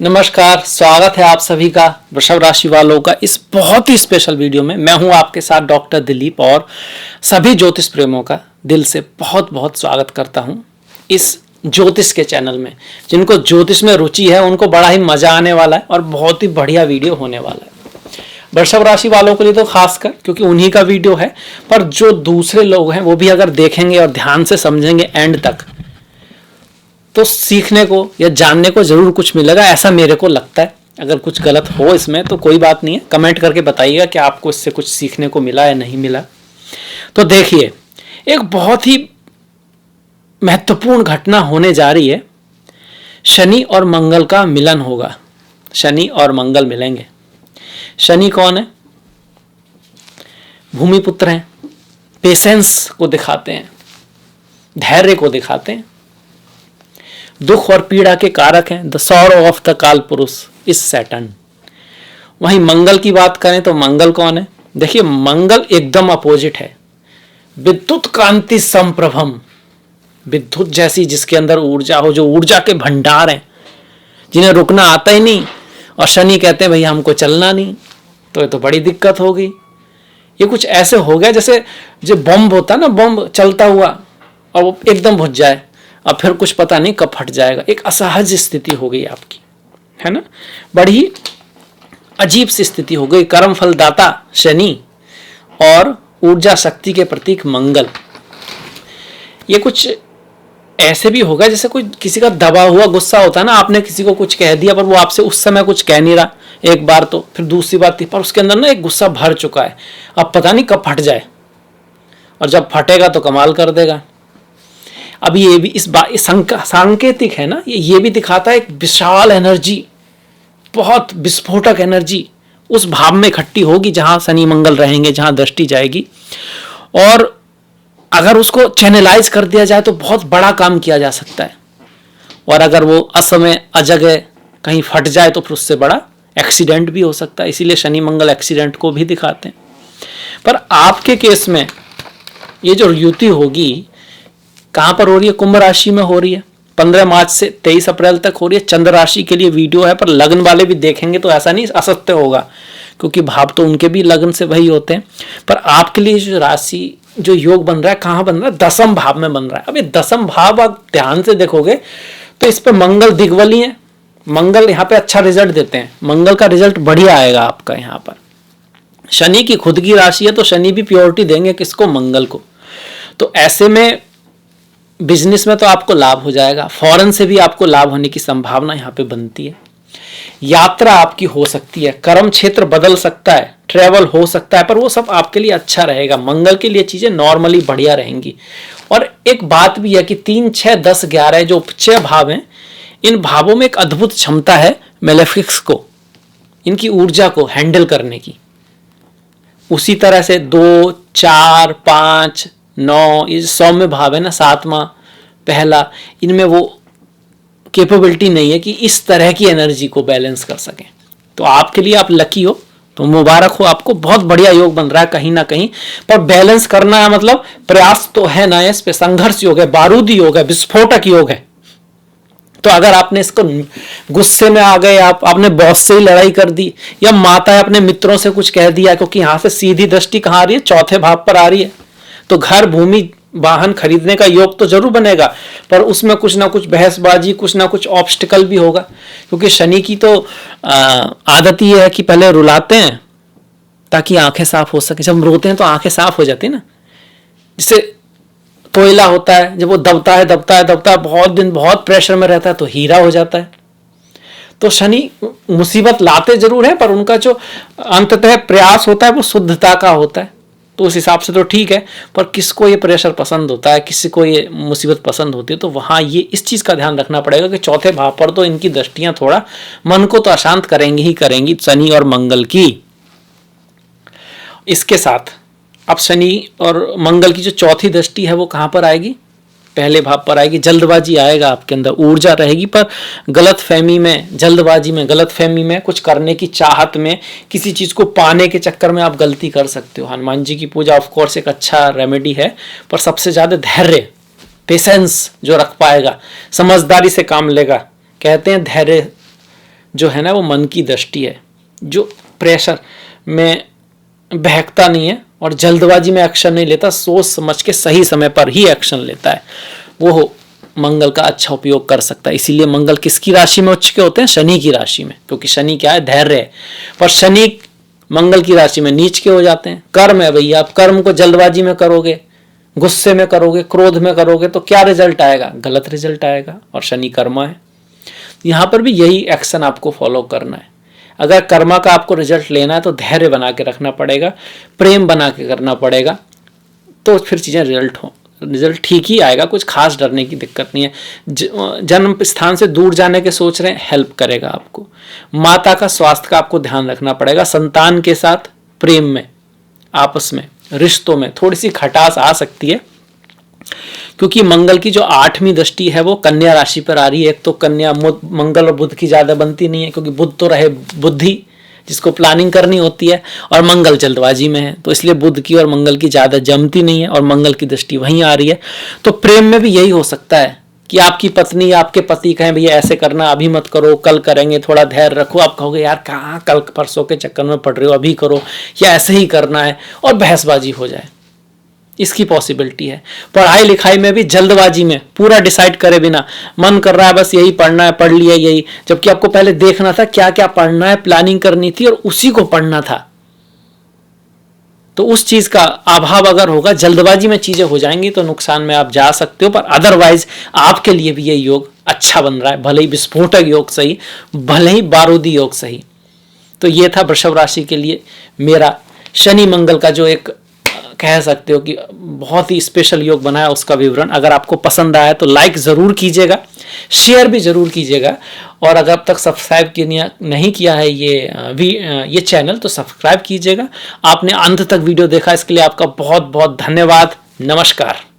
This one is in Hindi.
नमस्कार, स्वागत है आप सभी का वृषभ राशि वालों का इस बहुत ही स्पेशल वीडियो में। मैं हूं आपके साथ डॉक्टर दिलीप और सभी ज्योतिष प्रेमियों का दिल से बहुत बहुत स्वागत करता हूं इस ज्योतिष के चैनल में। जिनको ज्योतिष में रुचि है उनको बड़ा ही मजा आने वाला है और बहुत ही बढ़िया वीडियो होने वाला है वृषभ राशि वालों के लिए तो खासकर, क्योंकि उन्हीं का वीडियो है। पर जो दूसरे लोग हैं वो भी अगर देखेंगे और ध्यान से समझेंगे एंड तक तो सीखने को या जानने को जरूर कुछ मिलेगा, ऐसा मेरे को लगता है। अगर कुछ गलत हो इसमें तो कोई बात नहीं है, कमेंट करके बताइएगा कि आपको इससे कुछ सीखने को मिला या नहीं मिला। तो देखिए, एक बहुत ही महत्वपूर्ण घटना होने जा रही है। शनि और मंगल का मिलन होगा। शनि और मंगल मिलेंगे। शनि कौन है? भूमिपुत्र हैं, पेशेंस को दिखाते हैं, धैर्य को दिखाते हैं, दुख और पीड़ा के कारक हैं। द सॉरो ऑफ द काल पुरुष इज सैटर्न। वहीं मंगल की बात करें तो मंगल कौन है? देखिए, मंगल एकदम अपोजिट है। विद्युत कांति संप्रभम, विद्युत जैसी जिसके अंदर ऊर्जा हो, जो ऊर्जा के भंडार हैं, जिन्हें रुकना आता ही नहीं। और शनि कहते हैं भैया हमको चलना नहीं, तो ये तो बड़ी दिक्कत होगी। ये कुछ ऐसे हो गया जैसे जो बम होता है ना, बम चलता हुआ और वो एकदम बुझ जाए, अब फिर कुछ पता नहीं कब फट जाएगा। एक असहज स्थिति हो गई आपकी, है ना। बड़ी अजीब सी स्थिति हो गई। कर्म फलदाता शनि और ऊर्जा शक्ति के प्रतीक मंगल, ये कुछ ऐसे भी होगा जैसे कोई किसी का दबा हुआ गुस्सा होता है ना। आपने किसी को कुछ कह दिया पर वो आपसे उस समय कुछ कह नहीं रहा, एक बार तो फिर दूसरी बात थी, पर उसके अंदर ना एक गुस्सा भर चुका है, अब पता नहीं कब फट जाए, और जब फटेगा तो कमाल कर देगा। अब ये भी इस सांकेतिक है ना, ये भी दिखाता है एक विशाल एनर्जी, बहुत विस्फोटक एनर्जी उस भाव में इकट्ठी होगी जहां शनि मंगल रहेंगे, जहां दृष्टि जाएगी। और अगर उसको चैनलाइज कर दिया जाए तो बहुत बड़ा काम किया जा सकता है। और अगर वो असमय अजगह कहीं फट जाए तो फिर उससे बड़ा एक्सीडेंट भी हो सकता है। इसीलिए शनि मंगल एक्सीडेंट को भी दिखाते हैं। पर आपके केस में ये जो युति होगी कहां पर हो रही है? कुंभ राशि में हो रही है। 15 मार्च से 23 अप्रैल तक हो रही है। चंद्र राशि के लिए वीडियो है, पर लग्न वाले भी देखेंगे तो ऐसा नहीं असत्य होगा, क्योंकि भाव तो उनके भी लग्न से वही होते हैं। पर आपके लिए जो राशि, जो योग बन रहा है, कहां बन रहा है? दसम भाव में बन रहा है। अब ये दसम भाव आप ध्यान से देखोगे तो इस पर मंगल दिग्बली है। मंगल यहाँ पे अच्छा रिजल्ट देते हैं। मंगल का रिजल्ट बढ़िया आएगा आपका यहाँ पर। शनि की खुद की राशि है तो शनि भी प्योरिटी देंगे किसको? मंगल को। तो ऐसे में बिजनेस में तो आपको लाभ हो जाएगा। फॉरेन से भी आपको लाभ होने की संभावना यहाँ पे बनती है। यात्रा आपकी हो सकती है, कर्म क्षेत्र बदल सकता है, ट्रेवल हो सकता है, पर वो सब आपके लिए अच्छा रहेगा। मंगल के लिए चीजें नॉर्मली बढ़िया रहेंगी। और एक बात भी है कि 3, 6, 10, 11 जो 6 भाव हैं, इन भावों में एक अद्भुत क्षमता है मेलेफिक्स को, इनकी ऊर्जा को हैंडल करने की। उसी तरह से 2, 4, 5, 9 ये सौम्य भाव है ना, 7वां पहला, इनमें वो कैपेबिलिटी नहीं है कि इस तरह की एनर्जी को बैलेंस कर सकें। तो आपके लिए, आप लकी हो तो मुबारक हो आपको, बहुत बढ़िया योग बन रहा है कहीं ना कहीं। पर बैलेंस करना है, मतलब प्रयास तो है ना, इस पे संघर्ष योग है, बारूदी योग है, विस्फोटक योग है। तो अगर आपने इसको गुस्से में आ गए, आपने बॉस से ही लड़ाई कर दी, या माता है अपने मित्रों से कुछ कह दिया, क्योंकि यहां से सीधी दृष्टि कहां आ रही है? चौथे भाव पर आ रही है। तो घर, भूमि, वाहन खरीदने का योग तो जरूर बनेगा, पर उसमें कुछ ना कुछ बहसबाजी, कुछ ना कुछ ऑब्स्टिकल भी होगा। क्योंकि शनि की तो आदत ही है कि पहले रुलाते हैं ताकि आंखें साफ हो सके। जब रोते हैं तो आंखें साफ हो जाती है ना। जिससे कोयला होता है, जब वो दबता है बहुत दिन बहुत प्रेशर में रहता है तो हीरा हो जाता है। तो शनि मुसीबत लाते जरूर है, पर उनका जो अंततः प्रयास होता है वो शुद्धता का होता है। तो उस हिसाब से तो ठीक है। पर किसको ये प्रेशर पसंद होता है, किसी को ये मुसीबत पसंद होती है, तो वहां ये इस चीज का ध्यान रखना पड़ेगा कि चौथे भाव पर तो इनकी दृष्टियां थोड़ा मन को तो अशांत करेंगी ही करेंगी, शनि और मंगल की। इसके साथ अब शनि और मंगल की जो चौथी दृष्टि है वो कहां पर आएगी? पहले भाव पर आएगी। जल्दबाजी आएगा आपके अंदर, ऊर्जा रहेगी, पर गलतफहमी में, जल्दबाजी में, गलतफहमी में, कुछ करने की चाहत में, किसी चीज को पाने के चक्कर में आप गलती कर सकते हो। हनुमान जी की पूजा ऑफ कोर्स एक अच्छा रेमेडी है, पर सबसे ज्यादा धैर्य, पेशेंस जो रख पाएगा, समझदारी से काम लेगा। कहते हैं धैर्य जो है ना वो मन की दृष्टि है, जो प्रेशर में बहकता नहीं है और जल्दबाजी में एक्शन नहीं लेता, सोच समझ के सही समय पर ही एक्शन लेता है, वो मंगल का अच्छा उपयोग कर सकता है। इसीलिए मंगल किसकी राशि में उच्च के होते हैं? शनि की राशि में, क्योंकि शनि क्या है? धैर्य है। पर शनि मंगल की राशि में नीच के हो जाते हैं। कर्म है भैया, आप कर्म को जल्दबाजी में करोगे, गुस्से में करोगे, क्रोध में करोगे तो क्या रिजल्ट आएगा? गलत रिजल्ट आएगा। और शनि कर्मा है, यहाँ पर भी यही एक्शन आपको फॉलो करना है। अगर कर्मा का आपको रिजल्ट लेना है तो धैर्य बना के रखना पड़ेगा, प्रेम बना के करना पड़ेगा, तो फिर चीज़ें रिजल्ट ठीक ही आएगा। कुछ खास डरने की दिक्कत नहीं है। जन्म स्थान से दूर जाने के सोच रहे हैं, हेल्प करेगा आपको। माता का स्वास्थ्य का आपको ध्यान रखना पड़ेगा। संतान के साथ प्रेम में, आपस में, रिश्तों में थोड़ी सी खटास आ सकती है, क्योंकि मंगल की जो 8वीं दृष्टि है वो कन्या राशि पर आ रही है। एक तो कन्या मंगल और बुध की ज्यादा बनती नहीं है, क्योंकि बुध तो रहे बुद्धि, जिसको प्लानिंग करनी होती है, और मंगल जल्दबाजी में है, तो इसलिए बुध की और मंगल की ज्यादा जमती नहीं है, और मंगल की दृष्टि वहीं आ रही है। तो प्रेम में भी यही हो सकता है कि आपकी पत्नी या आपके पति कहें भैया ऐसे करना, अभी मत करो, कल करेंगे, थोड़ा धैर्य रखो। आप कहोगे यार कहाँ कल परसों के चक्कर में पड़ रहे हो, अभी करो, या ऐसे ही करना है, और बहसबाजी हो जाए, इसकी पॉसिबिलिटी है। पढ़ाई लिखाई में भी जल्दबाजी में पूरा डिसाइड करे बिना, मन कर रहा है बस यही पढ़ना है, पढ़ लिया यही, जबकि आपको पहले देखना था क्या क्या पढ़ना है, प्लानिंग करनी थी और उसी को पढ़ना था। तो उस चीज का अभाव अगर होगा, जल्दबाजी में चीजें हो जाएंगी तो नुकसान में आप जा सकते हो। पर अदरवाइज आपके लिए भी ये योग अच्छा बन रहा है, भले ही विस्फोटक योग सही, भले ही बारूदी योग सही। तो ये था वृषभ राशि के लिए मेरा शनि मंगल का जो एक कह सकते हो कि बहुत ही स्पेशल योग बनाया, उसका विवरण। अगर आपको पसंद आया तो लाइक ज़रूर कीजिएगा, शेयर भी ज़रूर कीजिएगा, और अगर अब तक सब्सक्राइब नहीं किया है ये चैनल तो सब्सक्राइब कीजिएगा। आपने अंत तक वीडियो देखा, इसके लिए आपका बहुत बहुत धन्यवाद। नमस्कार।